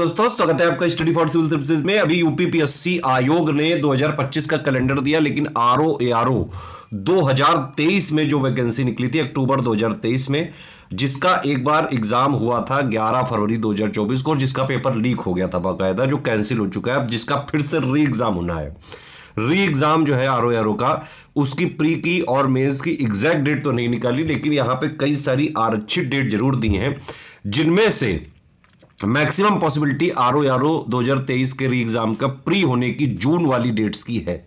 दोस्तों स्वागत है आपका स्टडी फॉर सिविल सर्विसेज में। अभी यूपीपीएससी आयोग ने 2025 का कैलेंडर दिया, लेकिन आरओ 2023 में जो वैकेंसी निकली थी अक्टूबर 2023 में, जिसका एक बार एग्जाम हुआ था 11 फरवरी 2024 को, जिसका पेपर लीक हो गया था बाकायदा, जो कैंसिल हो चुका है, अब जिसका फिर से री एग्जाम होना है। री एग्जाम जो है आरओ का, उसकी प्री की और मेंस की एग्जैक्ट डेट तो नहीं निकाली, लेकिन यहां पे कई सारी आरक्षित डेट जरूर दी हैं, जिनमें से मैक्सिमम पॉसिबिलिटी आरओ 2023 के री एग्जाम का प्री होने की जून वाली डेट्स की है।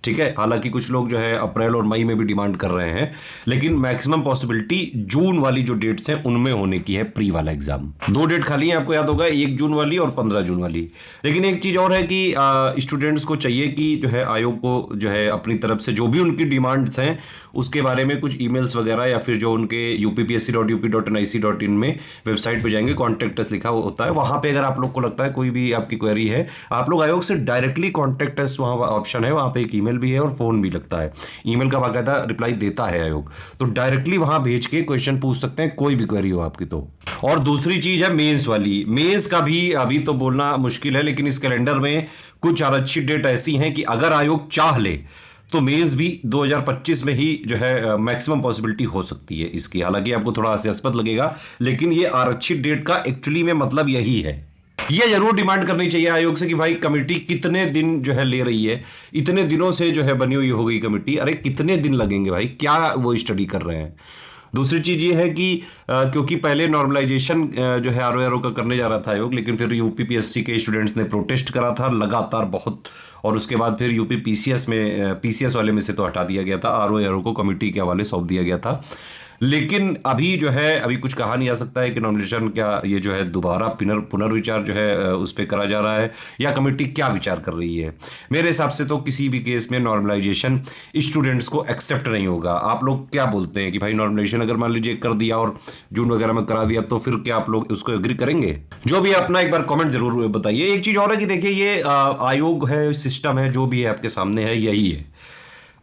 ठीक है, हालांकि कुछ लोग जो है अप्रैल और मई में भी डिमांड कर रहे हैं, लेकिन मैक्सिमम पॉसिबिलिटी जून वाली जो डेट्स हैं उनमें होने की है प्री वाला एग्जाम। दो डेट खाली है, आपको याद होगा, 1 जून वाली और 15 जून वाली। लेकिन एक चीज और है कि स्टूडेंट्स को चाहिए कि जो है आयोग को जो है अपनी तरफ से जो भी उनकी डिमांड्स हैं उसके बारे में कुछ ईमेल्स वगैरह, या फिर जो उनके uppsc.up.nic.in में वेबसाइट पे जाएंगे, कॉन्टैक्ट अस लिखा होता है, वहां पे अगर आप लोग को लगता है कोई भी आपकी क्वेरी है, आप लोग आयोग से डायरेक्टली कॉन्टैक्ट अस, वहां ऑप्शन है, वहां पे एक ईमेल भी है और फोन भी लगता है। ईमेल का बाकायदा रिप्लाई देता है आयोग, तो डायरेक्टली वहां भेज के क्वेश्चन पूछ सकते हैं, कोई भी क्वेरी हो आपकी तो। और दूसरी चीज है मेंस वाली। मेंस का भी अभी तो बोलना मुश्किल है, लेकिन इस कैलेंडर में कुछ आरक्षित डेट ऐसी हैं कि अगर आयोग चाह ले तो मेंस भी 2025 में ही जो है मैक्सिमम पॉसिबिलिटी हो सकती है इसकी। हालांकि आपको थोड़ा हास्यास्पद लगेगा, लेकिन ये आरक्षित डेट का एक्चुअली में मतलब यही है। ये जरूर डिमांड करनी चाहिए आयोग से कि भाई कमेटी कितने दिन जो है ले रही है, इतने दिनों से जो है बनी हुई हो गई कमेटी, अरे कितने दिन लगेंगे भाई, क्या वो स्टडी कर रहे हैं। दूसरी चीज ये है कि क्योंकि पहले नॉर्मलाइजेशन जो है आरओ का करने जा रहा था आयोग, लेकिन फिर यूपीपीएससी के स्टूडेंट्स ने प्रोटेस्ट करा था लगातार बहुत, और उसके बाद फिर यूपी पीसीएस वाले में से तो हटा दिया गया था, आरओ को कमेटी के हवाले सौंप दिया गया था। लेकिन अभी जो है अभी कुछ कहा नहीं जा सकता है कि नॉमिनेशन क्या ये जो है दोबारा पुनर्विचार जो है उस पर करा जा रहा है, या कमेटी क्या विचार कर रही है। मेरे हिसाब से तो किसी भी केस में नॉर्मलाइजेशन स्टूडेंट्स को एक्सेप्ट नहीं होगा। आप लोग क्या बोलते हैं कि भाई नॉर्मलाइजेशन अगर मान लीजिए कर दिया और जून वगैरह में करा दिया, तो फिर क्या आप लोग उसको एग्री करेंगे? जो भी अपना एक बार कॉमेंट जरूर बताइए। एक चीज और है कि देखिए ये आयोग है, सिस्टम है, जो भी है आपके सामने है, यही है।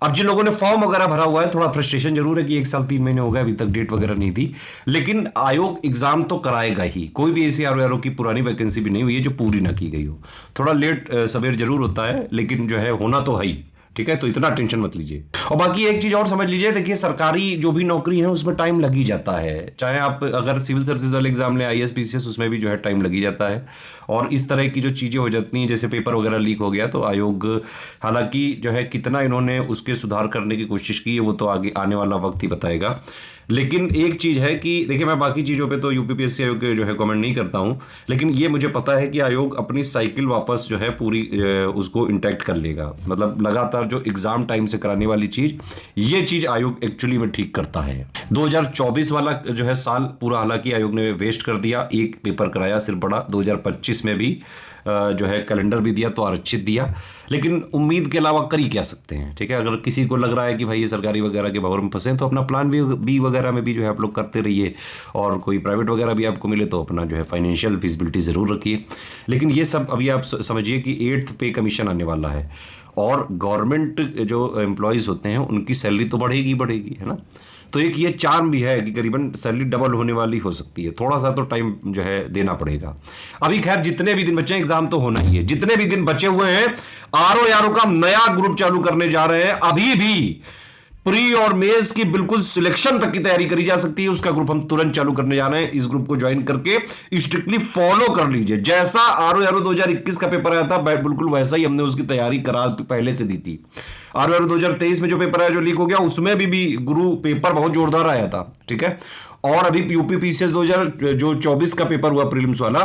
अब जिन लोगों ने फॉर्म वगैरह भरा हुआ है, थोड़ा फ्रस्ट्रेशन जरूर है कि 1 साल 3 महीने हो गए, अभी तक डेट वगैरह नहीं थी, लेकिन आयोग एग्जाम तो कराएगा ही। कोई भी ऐसी आरओ की पुरानी वैकेंसी भी नहीं हुई है जो पूरी ना की गई हो। थोड़ा लेट सवेर जरूर होता है, लेकिन जो है होना तो है ही। ठीक है, तो इतना टेंशन मत लीजिए। और बाकी एक चीज और समझ लीजिए, देखिए सरकारी जो भी नौकरी है उसमें टाइम लग ही जाता है, चाहे आप अगर सिविल सर्विसेज वाले एग्जाम ले आईएएस पीसीएस, उसमें भी जो है टाइम लग ही जाता है। और इस तरह की जो चीजें हो जाती हैं, जैसे पेपर वगैरह लीक हो गया, तो आयोग हालांकि जो है कितना इन्होंने उसके सुधार करने की कोशिश की है वो तो आगे आने वाला वक्त ही बताएगा। लेकिन एक चीज है कि देखिए, मैं बाकी चीजों पे तो यूपीपीएससी आयोग के जो है कमेंट नहीं करता हूं, लेकिन ये मुझे पता है कि आयोग अपनी साइकिल वापस जो है पूरी उसको इंटैक्ट कर लेगा। मतलब लगातार जो एग्जाम टाइम से कराने वाली चीज, ये चीज आयोग एक्चुअली में ठीक करता है। 2024 वाला जो है साल पूरा हालांकि आयोग ने वेस्ट कर दिया, एक पेपर कराया सिर्फ बड़ा। 2025 में भी जो है कैलेंडर भी दिया तो आरक्षित दिया, लेकिन उम्मीद के अलावा कर ही क्या सकते हैं। ठीक है, अगर किसी को लग रहा है कि भाई ये सरकारी वगैरह के भंवर में फंसे, तो अपना प्लान बी वगैरह में भी जो है आप लोग करते रहिए, और कोई प्राइवेट वगैरह भी आपको मिले तो अपना जो है फाइनेंशियल फिजिबिलिटी ज़रूर रखिए। लेकिन ये सब अभी आप समझिए कि 8th पे कमीशन आने वाला है, और गवर्नमेंट जो एम्प्लॉयज़ होते हैं उनकी सैलरी तो बढ़ेगी, है ना। तो एक ये चार्म भी है कि करीबन सैलरी डबल होने वाली हो सकती है। थोड़ा सा तो टाइम जो है देना पड़ेगा। अभी खैर जितने भी दिन बचे हैं, एग्जाम तो होना ही है, जितने भी दिन बचे हुए हैं, आरओ का नया ग्रुप चालू करने जा रहे हैं। अभी भी प्री और मेंस की बिल्कुल सिलेक्शन तक की तैयारी करी जा सकती है, उसका ग्रुप हम तुरंत चालू करने जा रहे हैं। इस ग्रुप को ज्वाइन करके स्ट्रिक्टली फॉलो कर लीजिए। जैसा आरओ 2021 का पेपर आया था, बिल्कुल वैसा ही हमने उसकी तैयारी करा पहले से दी थी। आरओ 2023 में जो पेपर आया, जो लीक हो गया, उसमें भी गुरु पेपर बहुत जोरदार आया था। ठीक है, और अभी यूपी पीसीएस 2024 का पेपर हुआ प्रीलिम्स वाला,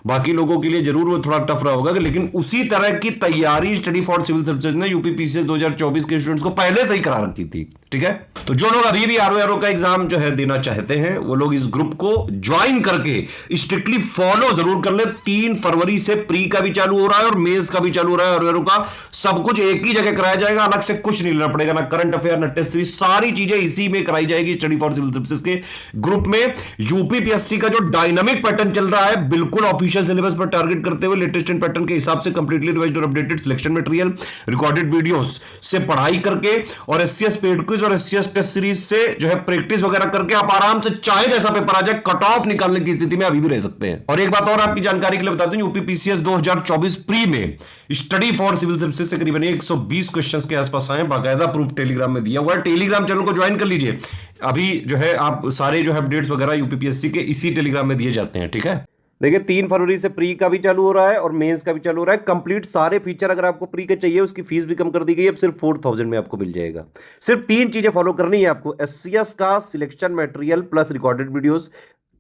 बाकी लोगों के लिए जरूर वो थोड़ा टफ रहा होगा, लेकिन उसी तरह की तैयारी स्टडी फॉर सिविल सर्विसेज ने यूपी पीसीएस 2024 के स्टूडेंट्स को पहले से ही करा रखी थी। ठीक है, तो जो लोग अभी भी आरओ का एग्जाम जो है देना चाहते हैं, वो लोग इस ग्रुप को ज्वाइन करके स्ट्रिक्टली फॉलो जरूर कर ले। 3 फरवरी से प्री का भी चालू हो रहा है और मेंस का भी चालू हो रहा है। आरओ का सब कुछ एक ही जगह कराया जाएगा, अलग से कुछ नहीं लेना पड़ेगा, ना करंट अफेयर, ना टेस्ट सीरीज, सारी चीजें इसी में कराई जाएगी स्टडी फॉर सिविल सर्विसेज के ग्रुप में यूपीपीएससी का जो डायनामिक पैटर्न चल रहा है, बिल्कुल ऑफिशियल सिलेबस पर टारगेट करते हुए लेटेस्ट पैटर्न के हिसाब से कंप्लीटली रिवाइज्ड और updated selection material, recorded videos से पढ़ाई करके और एससीएस पेड क्विज और एससीएस टेस्ट सीरीज से जो है प्रैक्टिस वगैरह करके आप आराम से चाहे जैसा पेपर आ जाए कट ऑफ निकालने की स्थिति में अभी भी रह सकते हैं। और एक बात और आपकी जानकारी के लिए बता दूं, यूपीपीसीएस 2024 प्री में स्टडी फॉर सिविल सर्विसेज से करीबन 120 क्वेश्चंस के आसपास आए, बाकायदा प्रूफ टेलीग्राम में दिया हुआ है। टेलीग्राम चैनल को ज्वाइन कर लीजिए, अभी जो है आप सारे जो है अपडेट्स वगैरह यूपीपीएससी के इसी टेलीग्राम में दिए जाते हैं। ठीक है, देखिए 3 फरवरी से प्री का भी चालू हो रहा है और मेंस का भी चालू हो रहा है। कंप्लीट सारे फीचर अगर आपको प्री के चाहिए, उसकी फीस भी कम कर दी गई है, अब सिर्फ 4000 में आपको मिल जाएगा। सिर्फ 3 चीजें फॉलो करनी है आपको, एससीएस का selection material plus recorded videos,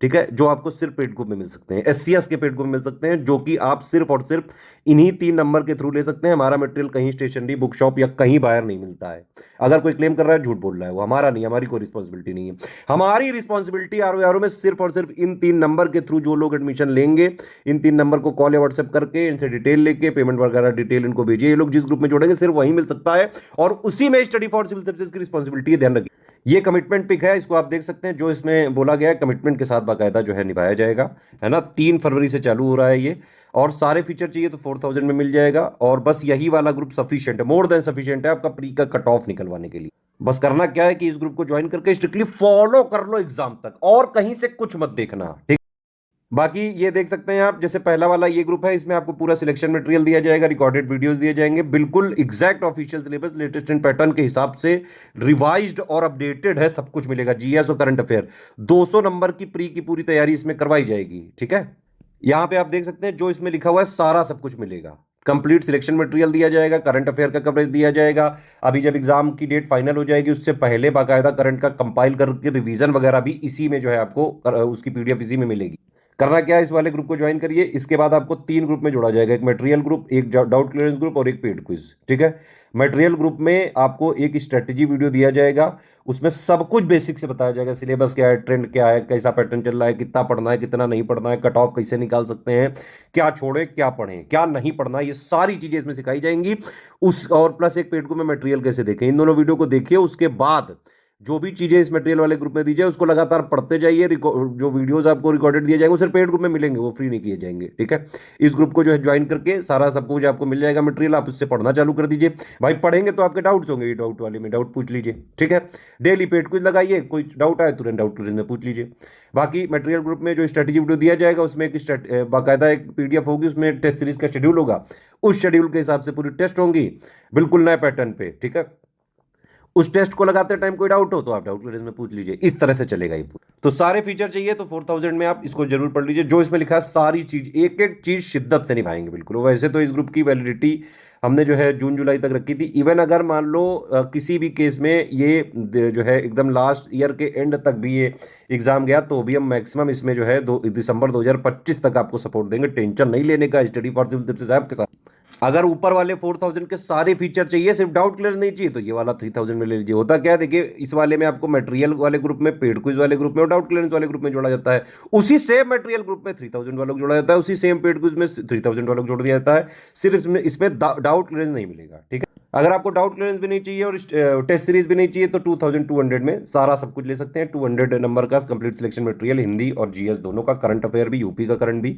ठीक है, जो आपको सिर्फ पेड ग्रुप में मिल सकते हैं, एससीएस के पेड ग्रुप में मिल सकते हैं, जो कि आप सिर्फ और सिर्फ इन्हीं 3 नंबर के थ्रू ले सकते हैं। हमारा मटेरियल कहीं स्टेशनरी, बुक शॉप या कहीं बाहर नहीं मिलता है। अगर कोई क्लेम कर रहा है, झूठ बोल रहा है, वो हमारा नहीं, हमारी कोई रिस्पॉन्सिबिलिटी नहीं है। हमारी रिस्पॉन्सिबिलिटी आरओ में सिर्फ और सिर्फ इन 3 नंबर के थ्रू जो लोग एडमिशन लेंगे, इन 3 नंबर को कॉल या व्हाट्सएप करके इनसे डिटेल लेके पेमेंट वगैरह डिटेल इनको भेजिए। ये लोग जिस ग्रुप में जोड़ेंगे सिर्फ वही मिल सकता है और उसी में स्टडी फॉर सिविल सर्विसेज की रिस्पॉन्सिबिलिटी है, ध्यान रखिए। ये कमिटमेंट पिक है, इसको आप देख सकते हैं, जो इसमें बोला गया है कमिटमेंट के साथ बाकायदा जो है निभाया जाएगा, है ना। 3 फरवरी से चालू हो रहा है ये, और सारे फीचर चाहिए तो 4000 में मिल जाएगा। और बस यही वाला ग्रुप सफिशिएंट है, मोर देन सफिशिएंट है आपका प्री का कट ऑफ निकलवाने के लिए। बस करना क्या है कि इस ग्रुप को ज्वाइन करके स्ट्रिक्टली फॉलो कर लो एग्जाम तक, और कहीं से कुछ मत देखना, ठीक। बाकी ये देख सकते हैं आप, जैसे पहला वाला ये ग्रुप है, इसमें आपको पूरा सिलेक्शन मटेरियल दिया जाएगा, रिकॉर्डेड वीडियोस दिए जाएंगे, बिल्कुल exact official syllabus latest pattern के हिसाब से रिवाइज्ड और अपडेटेड है, सब कुछ मिलेगा। जीएस और करंट अफेयर 200 नंबर की प्री की पूरी तैयारी इसमें करवाई जाएगी, ठीक है। यहां पे आप देख सकते हैं जो इसमें लिखा हुआ है सारा सब कुछ मिलेगा। कंप्लीट सिलेक्शन मटेरियल दिया जाएगा, करंट अफेयर का कवरेज दिया जाएगा। अभी जब एग्जाम की डेट फाइनल हो जाएगी उससे पहले बाकायदा करंट का कंपाइल करके रिवीजन वगैरह भी इसी में जो है आपको उसकी पीडीएफ इसी में मिलेगी। करना क्या है, इस वाले ग्रुप को ज्वाइन करिए। इसके बाद आपको 3 ग्रुप में जोड़ा जाएगा, एक मटेरियल ग्रुप, एक डाउट क्लियरेंस ग्रुप और एक पेड क्विज, ठीक है। मटेरियल ग्रुप में आपको एक स्ट्रेटेजी वीडियो दिया जाएगा, उसमें सब कुछ बेसिक से बताया जाएगा, सिलेबस क्या है, ट्रेंड क्या है, कैसा पैटर्न चल रहा है, कितना पढ़ना है, कितना नहीं पढ़ना है, कट ऑफ कैसे निकाल सकते हैं, क्या छोड़े क्या पढ़ें, क्या नहीं पढ़ना है, ये सारी चीजें इसमें सिखाई जाएंगी। उस और प्लस एक पेड ग्रुप में मटेरियल कैसे देखें, इन दोनों वीडियो को देखिए। उसके बाद जो भी चीजें इस मटेरियल वाले ग्रुप में दी जाए उसको लगातार पढ़ते जाइए। जो वीडियोस आपको रिकॉर्डेड दिए जाएंगे वो सिर्फ पेड ग्रुप में मिलेंगे, वो फ्री नहीं किए जाएंगे, ठीक है। इस ग्रुप को जो है ज्वाइन करके सारा सब कुछ आपको मिल जाएगा मटेरियल, आप उससे पढ़ना चालू कर दीजिए। भाई पढ़ेंगे तो आपके डाउट्स होंगे, ये डाउट वाले में डाउट पूछ लीजिए, ठीक है। डेली पेड क्विज लगाइए, कोई डाउट आए तुरंत डाउट क्लियर में पूछ लीजिए। बाकी मटेरियल ग्रुप में जो स्ट्रेटेजी वीडियो दिया जाएगा उसमें एक बाकायदा एक पीडीएफ होगी, उसमें टेस्ट सीरीज का शेड्यूल होगा, उस शेड्यूल के हिसाब से पूरी टेस्ट होंगी, बिल्कुल नए पैटर्न पे, ठीक है। उस टेस्ट को लगाते टाइम कोई डाउट हो तो आप डाउट क्लियरेंस में पूछ लीजिए, इस तरह से चलेगा ये। तो सारे फीचर चाहिए तो 4000 में आप इसको जरूर पढ़ लीजिए। जो इसमें लिखा है सारी चीज, एक एक चीज शिद्दत से निभाएंगे बिल्कुल। वैसे तो इस ग्रुप की वैलिडिटी हमने जो है जून जुलाई तक रखी थी। इवन अगर मान लो किसी भी केस में ये जो है एकदम लास्ट ईयर के एंड तक भी ये एग्जाम गया तो भी हम मैक्सिमम इसमें जो है दिसंबर 2025 तक आपको सपोर्ट देंगे। टेंशन नहीं लेने का study for civil services app के साथ। अगर ऊपर वाले 4000 के सारे फीचर चाहिए, सिर्फ डाउट क्लियर नहीं चाहिए, तो ये वाला 3000 में ले लीजिए। होता क्या है देखिए, इस वाले में आपको मटेरियल वाले ग्रुप में, पेड क्विज वाले ग्रुप में और डाउट क्लियरेंस वाले ग्रुप में जोड़ा जाता है। उसी सेम मटेरियल ग्रुप में 3000 वालों को जोड़ा जाता है, उसी सेम पेड क्विज में 3000 वालों को जोड़ दिया जाता है। सिर्फ इसमें डाउट क्लियरेंस नहीं मिलेगा, ठीक है। अगर आपको डाउट क्लियरेंस भी नहीं चाहिए और टेस्ट सीरीज भी नहीं चाहिए तो 2200 में सारा सब कुछ ले सकते हैं। 200 नंबर का कंप्लीट सिलेक्शन मटेरियल, हिंदी और जीएस दोनों का, करंट अफेयर भी, यूपी का करंट भी,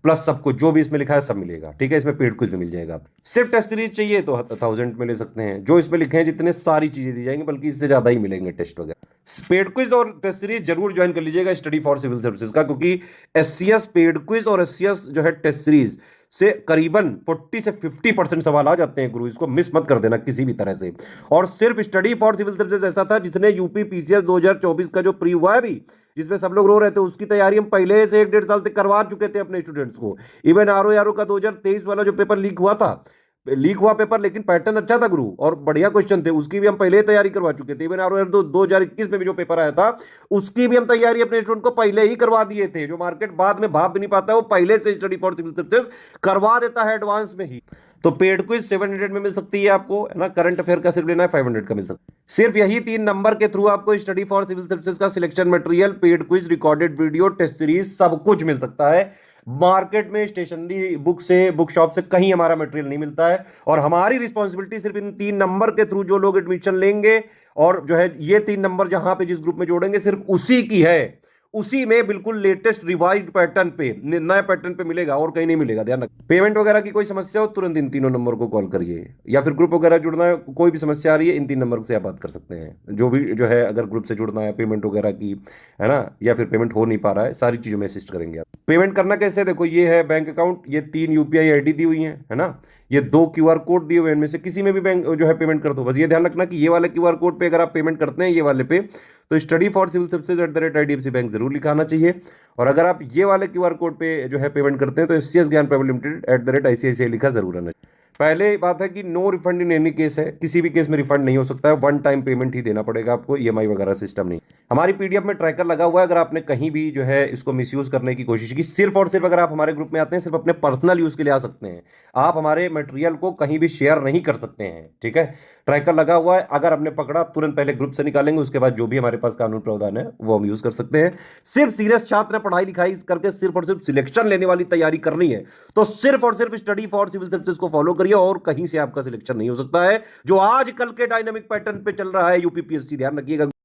प्लस सब कुछ जो भी इसमें लिखा है सब मिलेगा, ठीक है। इसमें पेड कुछ भी मिल जाएगा। सिर्फ टेस्ट सीरीज चाहिए तो 1000 में ले सकते हैं। जो इसमें लिखे हैं जितने सारी चीजें दी जाएंगी, बल्कि इससे ज्यादा ही मिलेंगे टेस्ट वगैरह। पेड क्विज और टेस्ट सीरीज जरूर ज्वाइन कर लीजिएगा स्टडी फॉर सिविल सर्विसेज का, क्योंकि एससीएस पेड क्विज और एससीएस जो है टेस्ट सीरीज से करीबन 40 से 50% सवाल आ जाते हैं गुरु, इसको मिस मत कर देना किसी भी तरह से। और सिर्फ स्टडी फॉर सिविल सर्विसेज ऐसा था जिसने यूपी पीसीएस 2024 का जो प्री हुआ है भी, जिसमें सब लोग रो रहे थे, उसकी तैयारी हम पहले से 1-1.5 साल तक करवा चुके थे अपने स्टूडेंट्स को। इवन आरओ का 2023 वाला जो पेपर लीक हुआ था, लीक हुआ पेपर, लेकिन पैटर्न अच्छा था गुरु और बढ़िया क्वेश्चन थे, उसकी भी हम पहले ही तैयारी करवा चुके थे। इवन आरओ 2021 में भी जो पेपर आया था उसकी भी हम तैयारी अपने स्टूडेंट को पहले ही करवा दिए थे। जो मार्केट बाद में भाप भी नहीं पाता है, वो पहले से स्टडी फॉर सिविल सर्विसेज करवा देता है एडवांस में ही। तो पेड क्विज 700 में मिल सकती है आपको, है ना। करंट अफेयर का सिर्फ लेना है 500 का मिल सकता है। सिर्फ यही 3 नंबर के थ्रू आपको स्टडी फॉर सिविल सर्विसेज का selection material, paid quiz, recorded video, test series सब कुछ मिल सकता है। मार्केट में स्टेशनरी बुक से, बुक शॉप से कहीं हमारा मटेरियल नहीं मिलता है। और हमारी रिस्पॉन्सिबिलिटी सिर्फ इन 3 नंबर के थ्रू जो लोग एडमिशन लेंगे और जो है ये 3 नंबर जहां पे जिस ग्रुप में जोड़ेंगे सिर्फ उसी की है। उसी में बिल्कुल लेटेस्ट रिवाइज्ड पैटर्न पे, नए पैटर्न पे मिलेगा और कहीं नहीं मिलेगा, ध्यान रखना। पेमेंट वगैरह की कोई समस्या हो तुरंत इन तीनों नंबर को कॉल करिए, या फिर ग्रुप वगैरह जुड़ना है, कोई भी समस्या आ रही है इन 3 नंबर से आप बात कर सकते हैं। जो भी जो है अगर ग्रुप से जुड़ना है, पेमेंट वगैरह की, है ना, या फिर पेमेंट हो नहीं पा रहा है, सारी चीजों में असिस्ट करेंगे आप। पेमेंट करना कैसे, देखो ये है बैंक अकाउंट, ये 3 यूपीआई आईडी दी हुई है ना, ये 2 क्यूआर कोड दिए हुए हैं, इनमें से किसी में भी बैंक जो है पेमेंट कर दो। बस ये ध्यान रखना कि ये वाले क्यूआर कोड पे अगर आप पेमेंट करते हैं, ये वाले पे, तो study for civil services @IDFC bank जरूर लिखा आना चाहिए। और अगर आप ये वाले क्यूआर कोड पे जो है पेमेंट करते हैं तो SCS ज्ञान प्राइवेट लिमिटेड @ICICI लिखा जरूर आना चाहिए। पहले बात है कि no refund in any case है, किसी भी केस में रिफंड नहीं हो सकता है, वन टाइम पेमेंट ही देना पड़ेगा आपको, EMI वगैरह सिस्टम नहीं। हमारी PDF में ट्रैकर लगा हुआ है, अगर आपने कहीं भी जो है इसको मिसयूज करने की कोशिश की, सिर्फ और सिर्फ अगर आप हमारे ग्रुप में आते हैं सिर्फ अपने पर्सनल यूज के लिए आ सकते हैं, आप हमारे मटेरियल को कहीं भी शेयर नहीं कर सकते हैं, ठीक है। ट्रैकर लगा हुआ है, अगर हमने पकड़ा तुरंत पहले ग्रुप से निकालेंगे, उसके बाद जो भी हमारे पास कानून प्रावधान है वो हम यूज कर सकते हैं। सिर्फ सीरियस छात्र पढ़ाई लिखाई करके सिर्फ और सिर्फ सिलेक्शन लेने वाली तैयारी करनी है तो सिर्फ और सिर्फ स्टडी फॉर सिविल सर्विसेज को फॉलो करिए, और कहीं से आपका सिलेक्शन नहीं हो सकता है जो आज कल के डायनामिक पैटर्न पे चल रहा है यूपीपीएससी, ध्यान रखिएगा।